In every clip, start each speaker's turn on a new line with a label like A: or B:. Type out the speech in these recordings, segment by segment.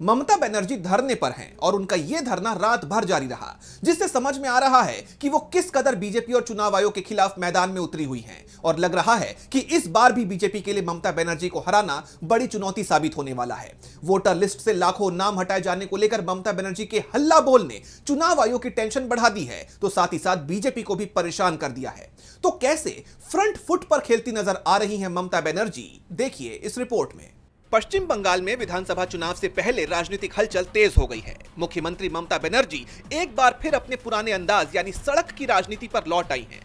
A: ममता बनर्जी धरने पर हैं और उनका यह धरना रात भर जारी रहा, जिससे समझ में आ रहा है कि वो किस कदर बीजेपी और चुनाव आयोग के खिलाफ मैदान में उतरी हुई हैं। और लग रहा है कि इस बार भी बीजेपी के लिए ममता बनर्जी को हराना बड़ी चुनौती साबित होने वाला है। वोटर लिस्ट से लाखों नाम हटाए जाने को लेकर ममता बनर्जी के हल्ला बोल ने चुनाव आयोग की टेंशन बढ़ा दी है, तो साथ ही साथ बीजेपी को भी परेशान कर दिया है। तो कैसे फ्रंट फुट पर खेलती नजर आ रही हैं ममता बनर्जी, देखिए इस रिपोर्ट में। पश्चिम बंगाल में विधानसभा चुनाव से पहले राजनीतिक हलचल तेज हो गई है। मुख्यमंत्री ममता बनर्जी एक बार फिर अपने पुराने अंदाज यानी सड़क की राजनीति पर लौट आई हैं।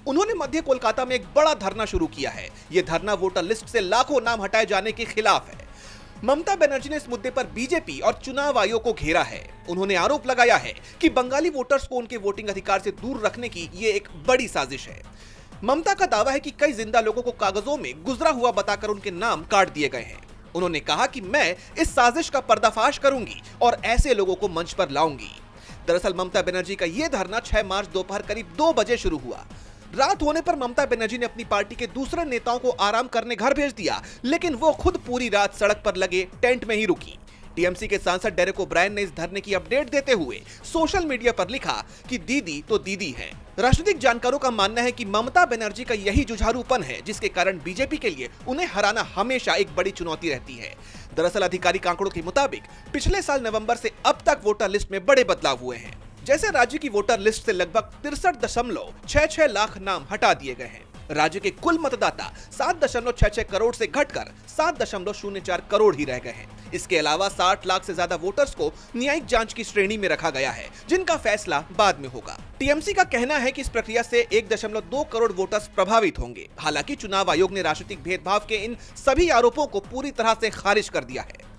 A: उन्होंने मध्य कोलकाता में एक बड़ा धरना शुरू किया है। यह धरना वोटर लिस्ट से लाखों नाम हटाए जाने के खिलाफ है। ममता बनर्जी ने इस मुद्दे पर बीजेपी और चुनाव आयोग को घेरा है। उन्होंने आरोप लगाया है कि बंगाली वोटर्स को उनके वोटिंग अधिकार से दूर रखने की ये एक बड़ी साजिश है। ममता का दावा है कि कई जिंदा लोगों को कागजों में गुजरा हुआ बताकर उनके नाम काट दिए गए हैं। उन्होंने कहा कि मैं इस साजिश का पर्दाफाश करूंगी और ऐसे लोगों को मंच पर लाऊंगी। दरअसल ममता बनर्जी का यह धरना 6 मार्च दोपहर करीब 2 बजे शुरू हुआ। रात होने पर ममता बनर्जी ने अपनी पार्टी के दूसरे नेताओं को आराम करने घर भेज दिया, लेकिन वो खुद पूरी रात सड़क पर लगे टेंट में ही रुकी। टीएमसी के सांसद डेरेक ओब्रायन ने इस धरने की अपडेट देते हुए सोशल मीडिया पर लिखा कि दीदी तो दीदी है। राजनीतिक जानकारों का मानना है कि ममता बनर्जी का यही जुझारूपन है जिसके कारण बीजेपी के लिए उन्हें हराना हमेशा एक बड़ी चुनौती रहती है। दरअसल आधिकारिक आंकड़ों के मुताबिक पिछले साल नवंबर से अब तक वोटर लिस्ट में बड़े बदलाव हुए हैं। जैसे राज्य की वोटर लिस्ट से लगभग 63.66 लाख नाम हटा दिए गए हैं। राज्य के कुल मतदाता 7.66 करोड़ से घटकर 7.04 करोड़ ही रह गए हैं। इसके अलावा 60 लाख से ज्यादा वोटर्स को न्यायिक जांच की श्रेणी में रखा गया है, जिनका फैसला बाद में होगा। टीएमसी का कहना है कि इस प्रक्रिया से 1.2 करोड़ वोटर्स प्रभावित होंगे। हालांकि चुनाव आयोग ने राजनीतिक भेदभाव के इन सभी आरोपों को पूरी तरह से खारिज कर दिया है।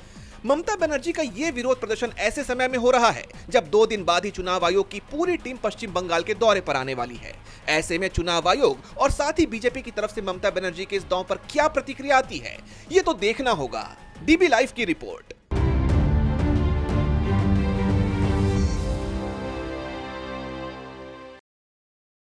A: ममता बनर्जी का यह विरोध प्रदर्शन ऐसे समय में हो रहा है जब 2 दिन बाद ही चुनाव आयोग की पूरी टीम पश्चिम बंगाल के दौरे पर आने वाली है। ऐसे में चुनाव आयोग और साथ ही बीजेपी की तरफ से ममता बनर्जी के इस दांव पर क्या प्रतिक्रिया आती है, ये तो देखना होगा। डीबी लाइव की रिपोर्ट।